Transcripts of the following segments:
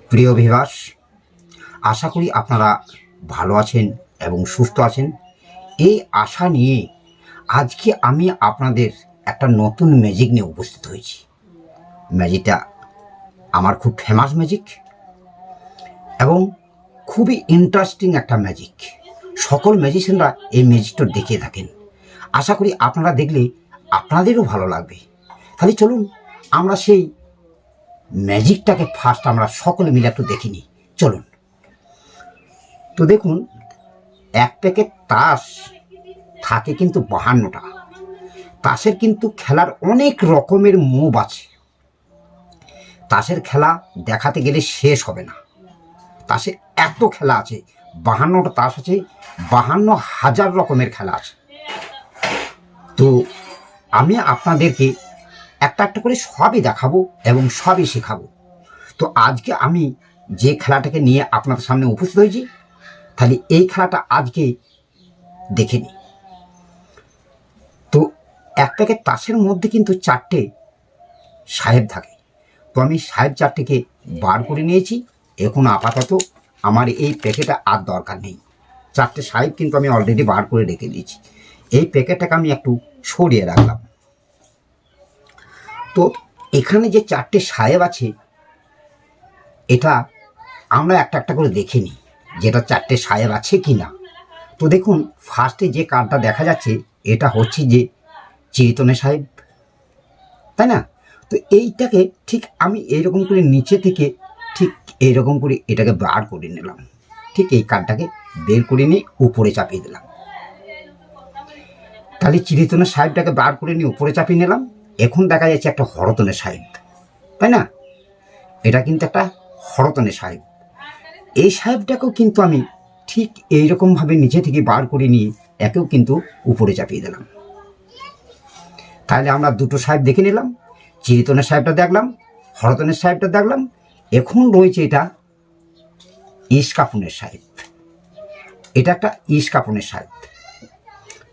প্রিয় ভিউয়ার্স, আশা করি আপনারা ভালো আছেন এবং সুস্থ আছেন। এই আশা নিয়ে আজকে আমি আপনাদের একটা নতুন ম্যাজিক নিয়ে উপস্থিত হয়েছি। ম্যাজিকটা আমার খুব ফেমাস ম্যাজিক এবং খুবই ইন্টারেস্টিং একটা ম্যাজিক। সকল ম্যাজিশিয়ানরা এই ম্যাজিকটা দেখিয়ে থাকেন। আশা করি আপনারা দেখলে আপনাদেরও ভালো লাগবে। তাহলে চলুন আমরা সেই ম্যাজিকটাকে ফার্স্ট আমরা সকলে মিলে একটু দেখে নিই। চলুন। তো দেখুন, এক প্যাকেট তাস থাকে কিন্তু 52টা। তাসের কিন্তু খেলার অনেক রকমের মুভ আছে। তাসের খেলা দেখাতে গেলে শেষ হবে না। তাসে এত খেলা আছে, 52টা তাস আছে, 52,000 রকমের খেলা আছে। তো আমি আপনাদেরকে একটা একটা করে সবই দেখাবো এবং সবই শেখাবো। তো আজকে আমি যে খেলাটাকে নিয়ে আপনাদের সামনে উপস্থিত হয়েছি, তাহলে এই খেলাটা আজকে দেখে নিই। তো এক প্যাকেট তাসের মধ্যে কিন্তু 4টে সাহেব থাকে। তো আমি সাহেব 4টেকে বার করে নিয়েছি। এখন আপাতত আমার এই প্যাকেটটা আর দরকার নেই। 4টে সাহেব কিন্তু আমি অলরেডি বার করে রেখে দিয়েছি। এই প্যাকেটটাকে আমি একটু সরিয়ে রাখলাম। তো এখানে যে 4টে সাহেব আছে, এটা আমরা একটা একটা করে দেখে নিই যেটা 4টে সাহেব আছে কি না। তো দেখুন, ফার্স্টে যে কার্ডটা দেখা যাচ্ছে এটা হচ্ছে যে চিরিতনের সাহেব, তাই না? তো এইটাকে ঠিক আমি এইরকম করে নিচে থেকে ঠিক এইরকম করে এটাকে বার করে নিলাম। ঠিক এই কার্ডটাকে বের করে নিয়ে উপরে চাপিয়ে দিলাম। তাহলে চিরিতনের সাহেবটাকে বার করে নিয়ে উপরে চাপিয়ে নিলাম। এখন দেখা যাচ্ছে একটা হরতনের সাহেব, তাই না? এটা কিন্তু একটা হরতনের সাহেব। এই সাহেবটাকেও কিন্তু আমি ঠিক এইরকমভাবে নিচে থেকে বার করে নিয়ে একেও কিন্তু উপরে চাপিয়ে দিলাম। তাহলে আমরা দুটো সাহেব দেখে নিলাম। চিরিতনের সাহেবটা দেখলাম, হরতনের সাহেবটা দেখলাম। এখন রয়েছে এটা ইস্কাপনের সাহেব। এটা একটা ইস্কাপনের সাহেব।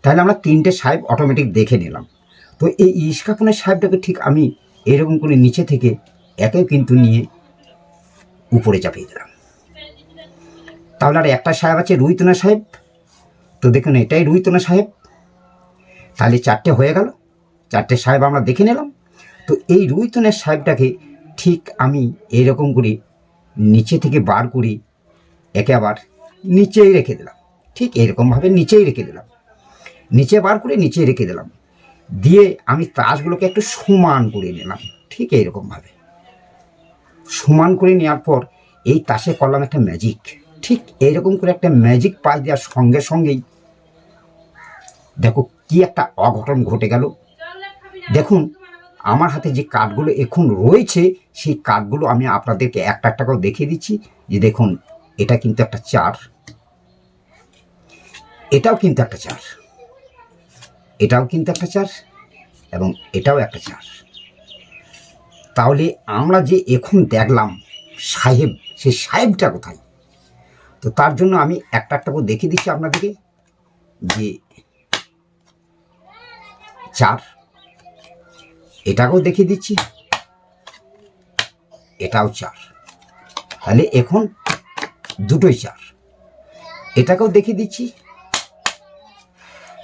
তাহলে আমরা 3টে সাহেব অটোমেটিক দেখে নিলাম। তো এই ইস্কাপনের সাহেবটাকে ঠিক আমি এরকম করে নিচে থেকে একেও কিন্তু নিয়ে উপরে চাপিয়ে দিলাম। তাহলে আর একটা সাহেব আছে রুইতনা সাহেব। তো দেখুন, এটাই রুইতনা সাহেব। তাহলে 4টে হয়ে গেল। 4টে সাহেব আমরা দেখে নিলাম। তো এই রুইতনের সাহেবটাকে ঠিক আমি এইরকম করে নিচে থেকে বার করি, একে আবার নিচেই রেখে দিলাম। ঠিক এরকমভাবে নিচেই রেখে দিলাম। নিচে বার করে নিচে রেখে দিলাম। দিয়ে আমি তাসগুলোকে একটু সমান করে নিলাম। ঠিক এইরকমভাবে সমান করে নেওয়ার পর এই তাসে করলাম একটা ম্যাজিক। ঠিক এইরকম করে একটা ম্যাজিক পাস দেওয়ার সঙ্গে সঙ্গেই দেখো কি একটা অঘটন ঘটে গেল। দেখুন, আমার হাতে যে কার্ডগুলো এখন রয়েছে সেই কার্ডগুলো আমি আপনাদেরকে একটা একটা করে দেখিয়ে দিচ্ছি। যে দেখুন, এটা কিন্তু একটা 4, এটাও কিন্তু একটা 4, এটাও কিন্তু একটা 4 এবং এটাও একটা 4। তাহলে আমরা যে এখন দেখলাম সাহেব, সেই সাহেবটা কোথায়? তো তার জন্য আমি একটা একটা করে দেখিয়ে দিচ্ছি আপনাদেরকে যে 4, এটাকেও দেখিয়ে দিচ্ছি, এটাও 4। তাহলে এখন দুটোই 4। এটাকেও দেখিয়ে দিচ্ছি,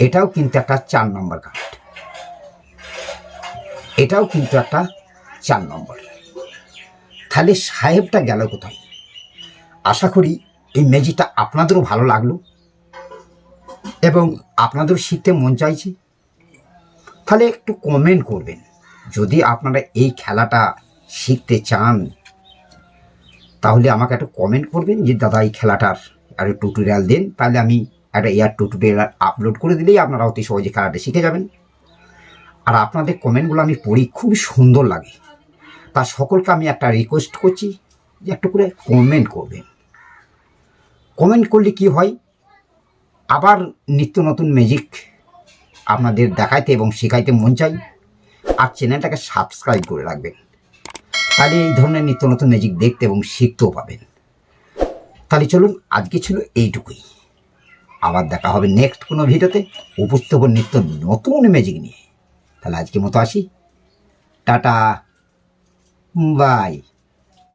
এটাও কিন্তু একটা 4 নম্বর কার্ড, এটাও কিন্তু একটা 4 নম্বর। তাহলে সাহেবটা গেল কোথায়? আশা করি এই ম্যাজিকটা আপনাদেরও ভালো লাগলো এবং আপনাদেরও শিখতে মন চাইছে। তাহলে একটু কমেন্ট করবেন যদি আপনারা এই খেলাটা শিখতে চান। তাহলে আমাকে একটু কমেন্ট করবেন যে দাদা এই খেলাটার একটা টিউটোরিয়াল দেন। তাহলে আমি একটা টিউটোরিয়াল আপলোড করে দিলেই আপনারা অতি সহজে খেলাটা শিখে যাবেন। আর আপনাদের কমেন্টগুলো আমি পড়ি, খুব সুন্দর লাগে। তা সকলকে আমি একটা রিকোয়েস্ট করছি যে একটু করে কমেন্ট করবেন। কমেন্ট করলে কি হয়, আবার নিত্য নতুন ম্যাজিক আপনাদের দেখাইতে এবং শেখাইতে মন চাই। আর চ্যানেলটাকে সাবস্ক্রাইব করে রাখবেন, তাহলে এই ধরনের নিত্য নতুন ম্যাজিক দেখতে এবং শিখতেও পাবেন। তাহলে চলুন, আজকে ছিল এইটুকুই। আবার দেখা হবে নেক্সট কোনো ভিডিওতে, উপস্থিত হব নিত্য নতুন ম্যাজিক নিয়ে। তাহলে আজকের মতো আসি, টাটা, বাই।